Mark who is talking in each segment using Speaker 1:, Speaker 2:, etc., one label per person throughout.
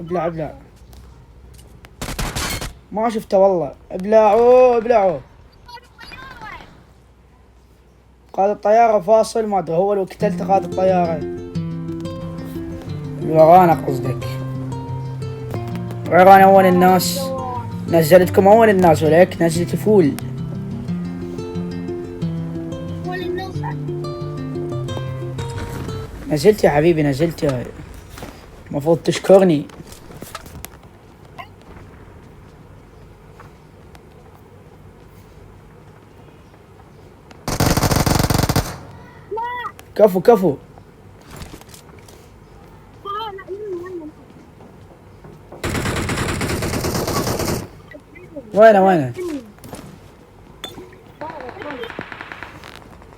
Speaker 1: ابلع ابلع. ما شفته والله. ابلعوا ابلعوا. قائد الطيارة فاصل، ما ادري هو لو قتلته قائد الطيارة. الورانة قصدك. عيران اول الناس. نزلتكم اول الناس ولك نزلت فول. نزلت يا حبيبي نزلت. المفروض تشكرني. كفو كفو. وينه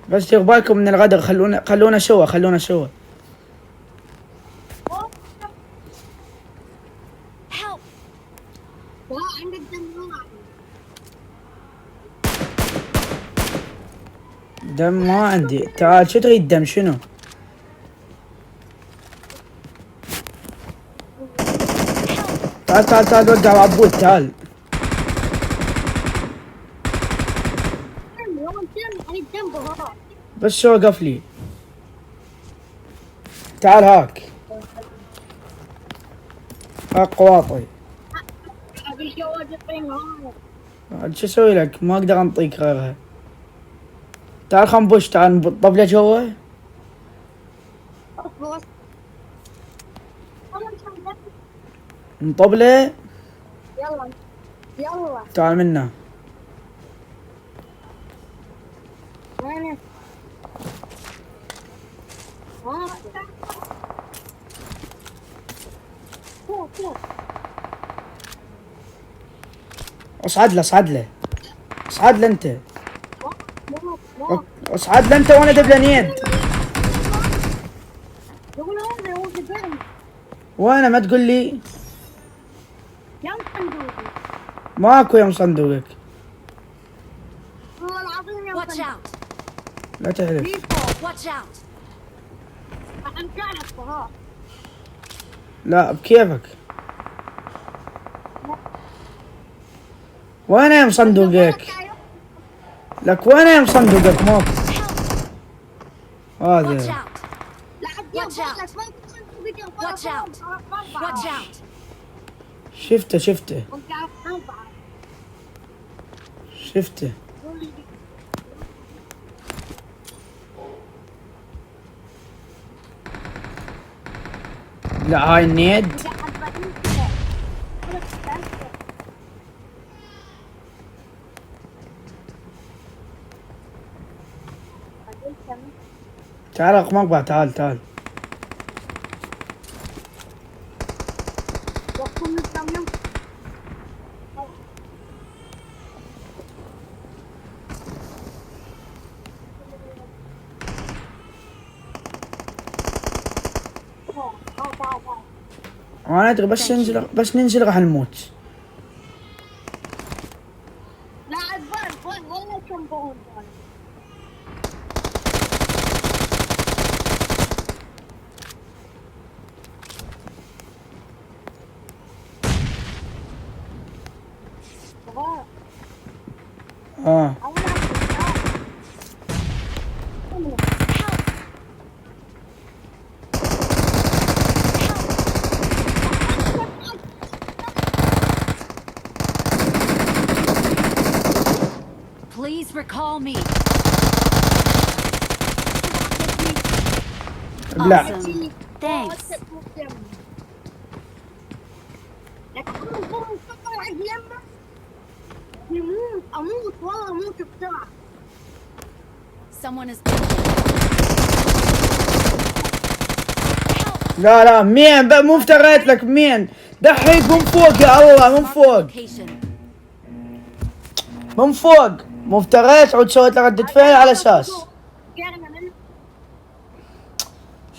Speaker 1: بس دير بالكم من الغدر. خلونا شوى. دم ما عندي. تعال شو تريد دم شنو؟ تعال وقع عبود تعال. بس شو وقف لي. تعال هاك قواطي. شو اسوي لك؟ ما اقدر انطيك غيرها. تعال خنبوش. تعال طبله جوا. نطبله. يلا تعال منا. اصعد له انت. اصعد له انت وانا دبلن يد. وانا ما تقول لي ماكو يوم صندوقك. لا تعرف. لا بكيفك. وين يوم صندوقك؟ لك وين يوم صندوقك؟ ماكو هذا. شفته لا هاي النيد. تعال اخ مقبع. تعال ما ادري. بس ننزل راح نموت. لا عبال والله كم بون.
Speaker 2: Please recall me. Awesome. Thanks.
Speaker 3: اموت والله اموت بسرعه.
Speaker 2: Someone is.
Speaker 1: لا مين مو افتريت لك. مين دحيك من فوق يا الله. من فوق مو افتريت. عود سويت له ردة فعل على اساس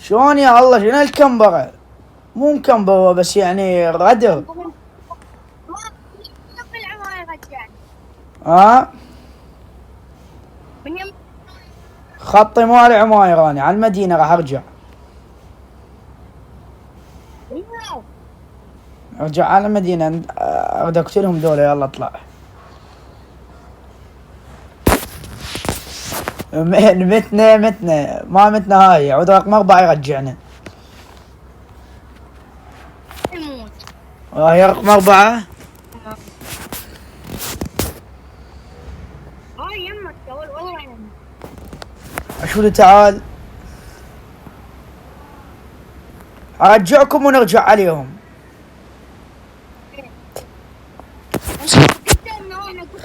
Speaker 1: شلون يا الله. شنو الكمبرة؟ مو مكمبرة بس يعني غدر. خطي مالي عماير. انا على المدينة راح ارجع. ارجع على المدينة اريد اقتلهم ذولا. يلا اطلع. متنا ما متنا. هاي عود رقم 4 يرجعنا.
Speaker 3: يموت.
Speaker 1: هاي رقم 4.
Speaker 3: هاي يمك والله يمك.
Speaker 1: اشو تعال ارجعكم ونرجع عليهم.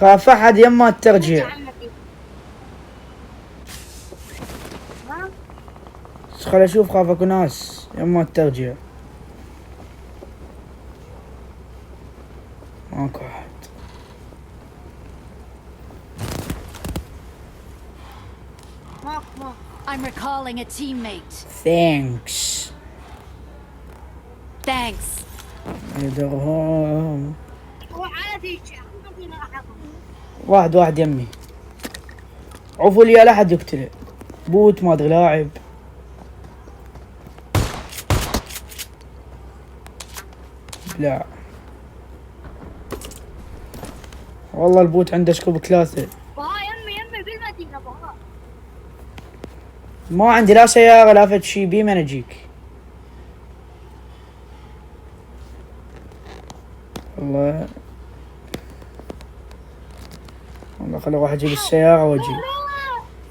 Speaker 1: خاف احد يما الترجيع. خل اشوف خاف اكو ناس يما الترجيع. ماكو احد.
Speaker 2: I'm recalling a teammate.
Speaker 1: ثانكس.
Speaker 2: Thanks.
Speaker 1: يدرهم.
Speaker 3: وعادي
Speaker 1: واحد يمي. عفوا لي لا احد يقتله. بوت ما ادري لاعب. لا والله البوت عنده سكوب 3.
Speaker 3: يمي بالمدينة بها.
Speaker 1: ما عندي لا سيارة لا فد شي. بي من اجيك. والله خلي اروح اجيب السيارة واجي.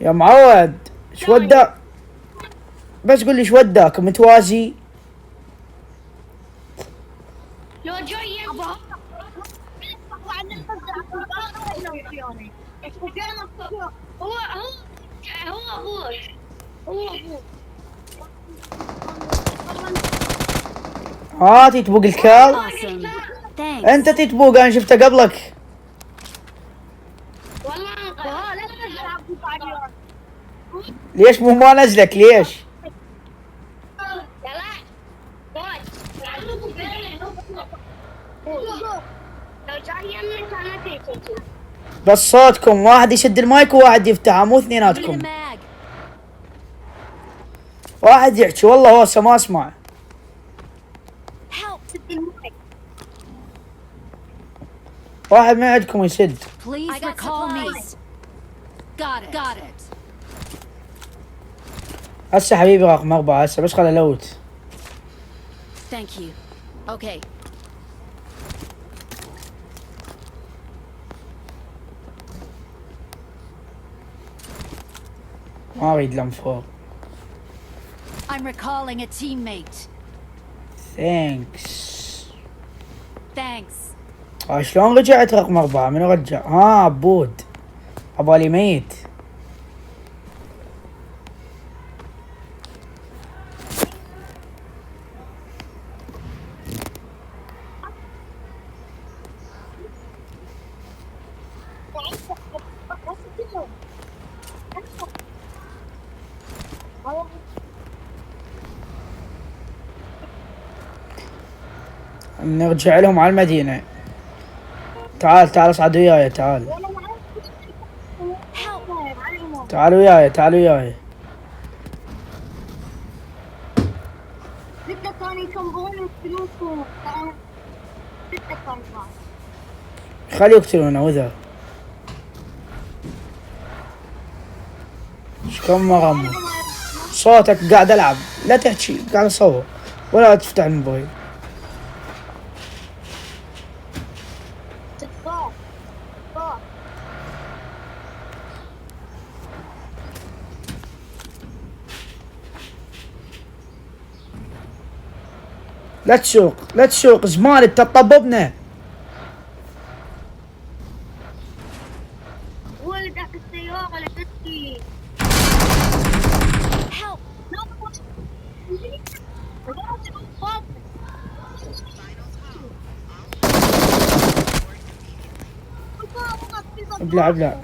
Speaker 1: يا معود ايش وداك؟ بس قول لي ايش وداك متوازي؟
Speaker 3: لو جاي يبغى وعند هو ابوك.
Speaker 1: تبوق الكال.
Speaker 2: Awesome. Thanks.
Speaker 1: انت تتبوق انا شفته قبلك.
Speaker 3: والله لا تلعب بعد.
Speaker 1: ليش مو ما نزلك ليش؟ بس صوتكم واحد يشد المايك وواحد يفتحه مو
Speaker 2: Need a
Speaker 1: اثنيناتكم.
Speaker 2: mag.
Speaker 1: واحد يحكي والله هوسه ما اسمع.
Speaker 2: Help.
Speaker 1: واحد ما عندكم يسد.
Speaker 2: Please recall me. Got it.
Speaker 1: هسه حبيبي رقم 4 هسه بس خل الوت.
Speaker 2: Thank you. Okay.
Speaker 1: ما اريد لم فوق.
Speaker 2: I'm recalling a teammate.
Speaker 1: ثانكس.
Speaker 2: Thanks.
Speaker 1: شلون رجعت رقم 4؟ منو رجع؟ عبود. عبالي ميت. نرجع لهم على المدينة. تعال اصعد وياي. تعال وياي. خلي يقتلونا وذا. ايش كم مرة صوتك قاعد العب لا تحكي قاعد اصور ولا تفتح الموبايل. لا تسوق زمان انت تطببنا.
Speaker 3: ولدك السيارة ولا تسكي.
Speaker 2: Help.
Speaker 1: ابلع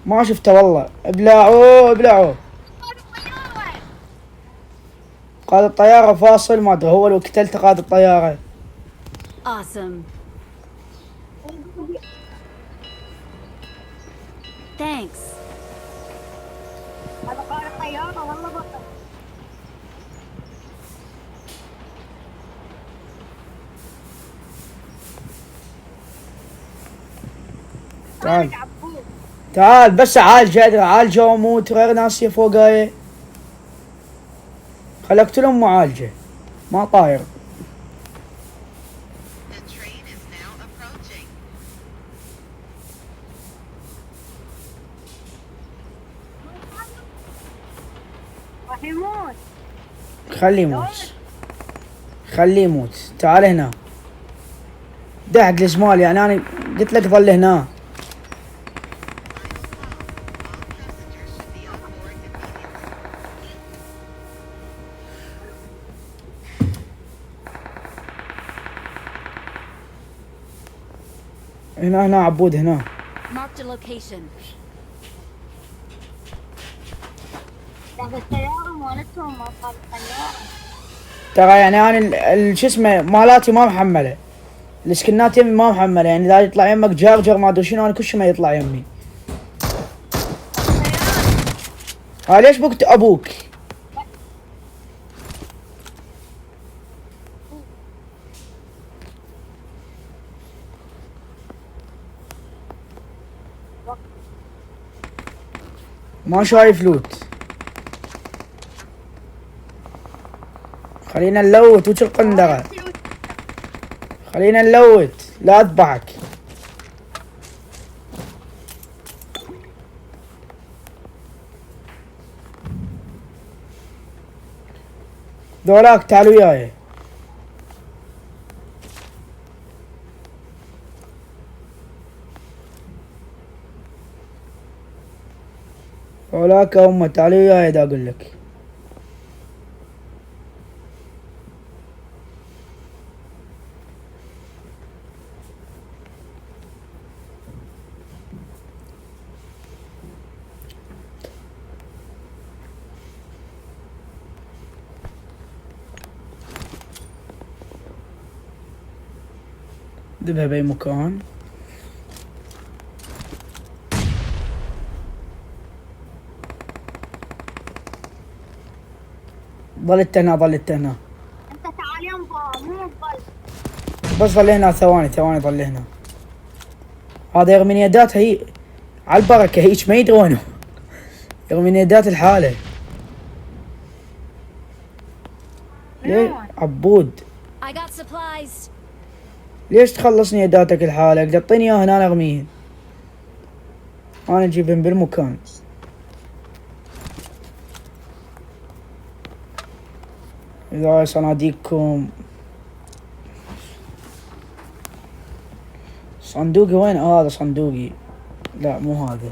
Speaker 1: ما شفته والله. ابلعوا. قائد الطيارة فاصل ما ادري هو لو قتلت قائد الطيارة.
Speaker 2: Awesome. Thanks.
Speaker 3: هذا قائد الطيارة والله بطل.
Speaker 1: تعال
Speaker 3: عبود.
Speaker 1: تعال بس عالجه واموت غير ناسي فوقاي. خل اقتلهم معالجه ما طاير.
Speaker 4: The train is now approaching.
Speaker 3: راح يموت.
Speaker 1: خليه يموت خليه يموت. تعال هنا دحق الزمال يعني انا قلت لك ظل هنا.
Speaker 4: All passengers should be on board immediately.
Speaker 1: هنا عبود هنا.
Speaker 2: Marked a location.
Speaker 3: لكن السيارة مالتهم ما صار السيارة.
Speaker 1: ترى يعني انا شو اسمه مالاتي ما محمله. السكنات يمي ما محمله يعني اذا يطلع يمك جارجر ما ادري شنو انا كل شيء ما يطلع يمي. ليش بكت ابوك؟ ما شايف لوت. خلينا نلوت وش القندرة. خلينا نلوت لا اذبحك. ذولاك تعالوا وياي. ذولاك هم تعالوا وياي دا اقول لك. ذبها بأي مكان. ظلت هنا
Speaker 3: انت تعال ينبا مو بل.
Speaker 1: بس ظل هنا ثواني ظل هنا. هذا يرمي يدات هي على البركة هيك ما يدرونه. يرمي يدات الحالة. ليه عبود
Speaker 2: I got supplies.
Speaker 1: ليش تخلصني يداتك الحالة؟ قطيني اياه هنا ارميهن. انا اجيبهن بالمكان. اذا صناديقكم. صندوقي وين؟ هذا صندوقي. لا مو هذا.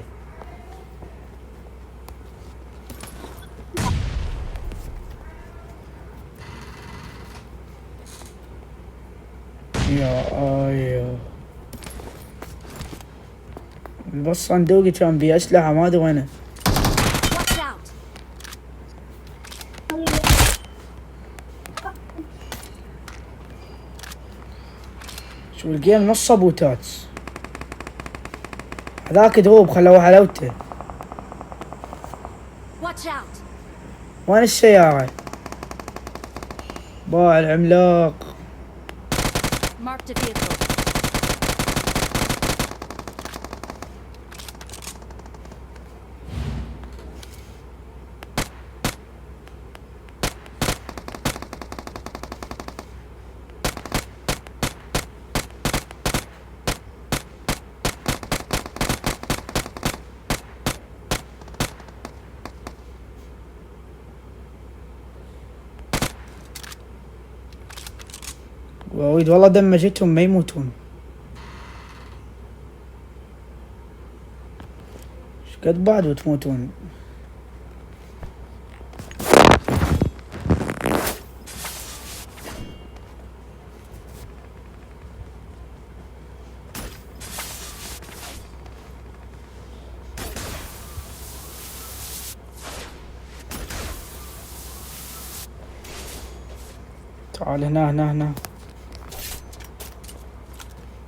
Speaker 1: يا بس صندوقي كان بيه اسلحة ما ادري وينه.
Speaker 2: Watch out.
Speaker 1: شو الجيم نص بوتات. هذاك دروب خلوه حلاوته.
Speaker 2: Watch out.
Speaker 1: وين السيارة؟ باع العملاق.
Speaker 2: Marked a vehicle.
Speaker 1: وايد والله دمجتهم ما يموتون. ايش قد بعد وتموتون. تعال هنا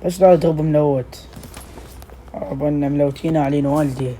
Speaker 1: بس لا تضرب ملوت. أبغى ملوتين علين والدي.